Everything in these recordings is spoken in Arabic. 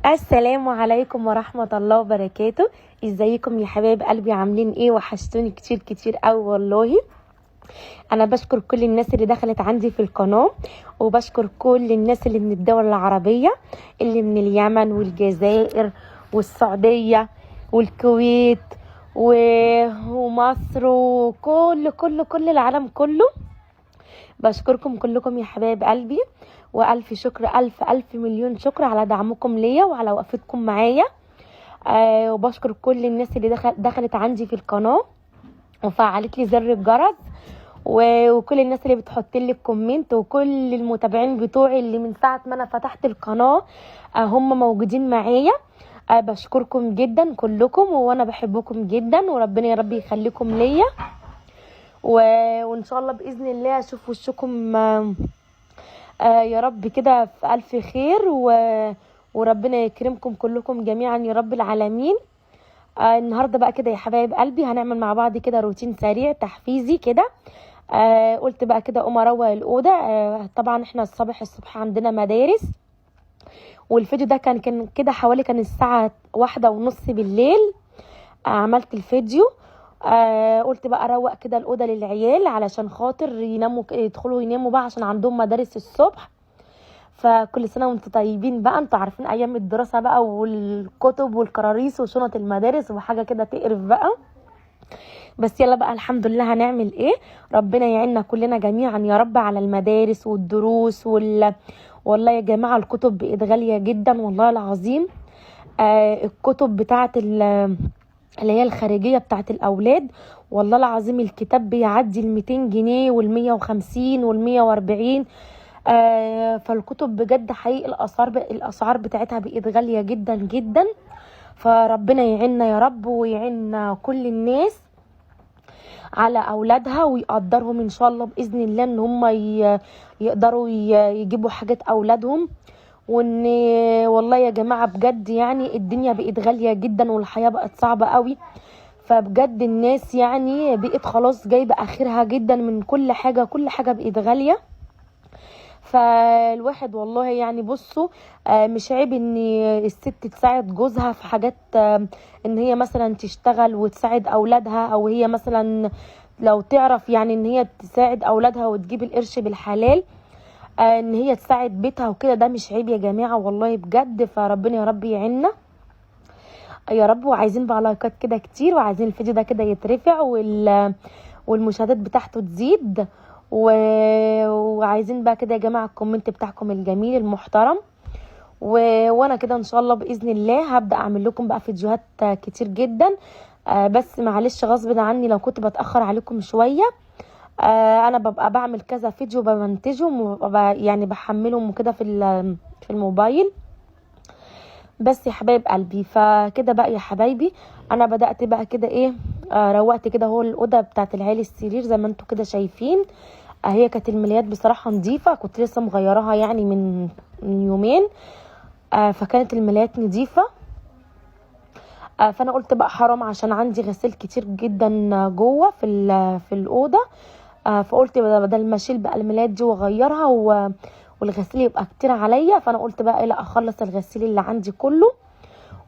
السلام عليكم ورحمة الله وبركاته. ازيكم يا حبايب قلبي؟ عاملين ايه؟ وحشتوني كتير كتير قوي والله. انا بشكر كل الناس اللي دخلت عندي في القناة، وبشكر كل الناس اللي من الدول العربية، اللي من اليمن والجزائر والسعودية والكويت ومصر وكل العالم كله. بشكركم كلكم يا حبايب قلبي، والف شكر، الف مليون شكر على دعمكم ليا وعلى وقفتكم معايا. وبشكر كل الناس اللي دخلت عندي في القناه وفعلت لي زر الجرس، وكل الناس اللي بتحط لي الكومنت، وكل المتابعين بتوعي اللي من ساعه ما انا فتحت القناه هم موجودين معايا. بشكركم جدا كلكم، وانا بحبكم جدا، وربنا يا رب يخليكم ليا، وان شاء الله باذن الله اشوف وشكم يا رب كده في الف خير، وربنا يكرمكم كلكم جميعا يا رب العالمين. النهارده بقى كده يا حبايب قلبي هنعمل مع بعض كده روتين سريع تحفيزي كده. قلت بقى كده اقوم اروق الاوضه. طبعا احنا الصبح عندنا مدارس، والفيديو ده كان كده حوالي كان الساعه 1:30 بالليل. عملت الفيديو. قلت بقى اروق كده الاوضه للعيال علشان خاطر يناموا، يدخلوا يناموا بقى عشان عندهم مدارس الصبح. فكل سنه وانتم طيبين بقى، انتوا عارفين ايام الدراسه بقى والكتب والكراريس وشنط المدارس وحاجه كده تقرف بقى. بس يلا بقى الحمد لله، هنعمل ايه؟ ربنا يعيننا كلنا جميعا يا رب على المدارس والدروس والله يا جماعه الكتب بقت غاليه جدا والله العظيم. الكتب بتاعه اللي هي الخارجيه بتاعه الاولاد، والله العظيم الكتاب بيعدي ال200 جنيه وال150 وال140. فالكتب بجد حقيقي الاسعار بتاعتها بقت غاليه جدا جدا. فربنا يعيننا يا رب، ويعين كل الناس على اولادها، ويقدرهم ان شاء الله باذن الله ان هم يقدروا يجيبوا حاجات اولادهم. وان والله يا جماعه بجد يعني الدنيا بقت غاليه جدا، والحياه بقت صعبه قوي. فبجد الناس يعني بقت خلاص جايبه اخرها جدا من كل حاجه، كل حاجه بقت غاليه. فالواحد والله يعني بصوا، مش عيب ان الست تساعد جوزها في حاجات، ان هي مثلا تشتغل وتساعد اولادها، او هي مثلا لو تعرف يعني ان هي تساعد اولادها وتجيب القرش بالحلال، ان هي تساعد بيتها وكده. ده مش عيب يا جماعه والله بجد. فربنا يا رب يعيننا يا رب. وعايزين بقى لايكات كده كتير، وعايزين الفيديو ده كده يترفع والمشاهدات بتاعته تزيد، وعايزين بقى كده يا جماعه الكومنت بتاعكم الجميل المحترم. وانا كده ان شاء الله باذن الله هبدا اعمل لكم بقى فيديوهات كتير جدا. بس معلش غصب عني لو كنت بتاخر عليكم شويه. انا ببقى بعمل كذا فيديو بمنتجهم، وببقى يعني بحملهم وكده في الموبايل. بس يا حبايب قلبي، فكده بقى يا حبايبي انا بدات بقى كده ايه، روقت كده هو الاوضه بتاعت العيال، السرير زي ما انتوا كده شايفين. هي كانت الملايات بصراحه نظيفه، كنت لسه مغيراها يعني من يومين. فكانت الملايات نظيفه. فانا قلت بقى حرام عشان عندي غسيل كتير جدا جوه في الاوضه. فقلت بدل ما اشيل بقى الملايات دي واغيرها والغسيل يبقى كتير عليا، فانا قلت بقى ايه، لا اخلص الغسيل اللي عندي كله،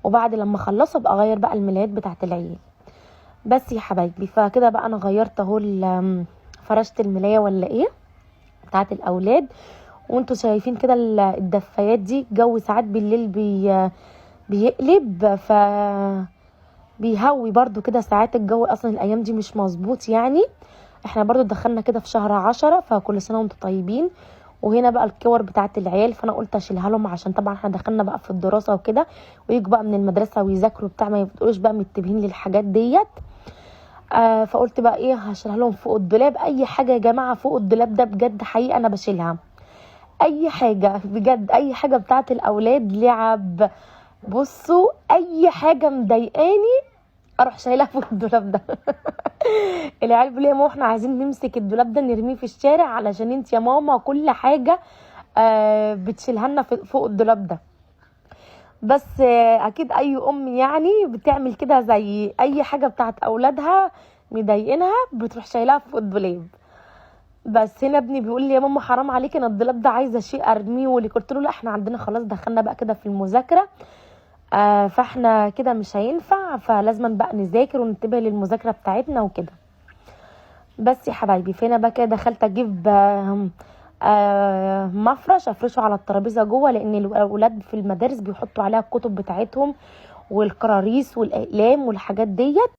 وبعد لما اخلصه ابقى اغير بقى الملايات بتاعت العيال. بس يا حبايبي فكده بقى انا غيرت اهو، فرشت الملايه ولا ايه بتاعت الاولاد. وانتوا شايفين كده الدفايات دي، جو ساعات بالليل بيقلب، بيهوي برضو كده ساعات. الجو اصلا الايام دي مش مظبوط يعني. احنا برضو دخلنا كده في شهر 10، فكل سنه وانتم طيبين. وهنا بقى الكور بتاعت العيال، فانا قلت اشيلها لهم عشان طبعا احنا دخلنا بقى في الدراسه وكده، ويجوا بقى من المدرسه ويذاكروا بتاع، ما يبقوش بقى منتبهين للحاجات ديت. فقلت بقى ايه، هشيلها لهم فوق الدولاب. اي حاجه يا جماعه فوق الدولاب ده بجد حقيقه انا بشيلها. اي حاجه بجد، اي حاجه بتاعت الاولاد، لعب، بصوا اي حاجه مضايقاني اروح شايلها فوق الدولاب ده. العيال بيقولوا يا ماما احنا عايزين نمسك الدولاب ده نرميه في الشارع، علشان انت يا ماما كل حاجه بتشيلها لنا فوق الدولاب ده. بس اكيد اي ام يعني بتعمل كده، زي اي حاجه بتاعت اولادها مضايقينها بتروح شايلها فوق الدولاب. بس هنا ابني بيقول لي يا ماما حرام عليك، انا الدولاب ده عايزه شيء ارميه، واللي قلت له لا احنا عندنا خلاص دخلنا بقى كده في المذاكره، فاحنا كده مش هينفع، فلازم بقى نذاكر وننتبه للمذاكره بتاعتنا وكده. بس يا حبايبي، فينا بقى كده دخلت اجيب مفرش افرشه على الترابيزه جوه، لان الاولاد في المدارس بيحطوا عليها الكتب بتاعتهم والكراريس والاقلام والحاجات ديت.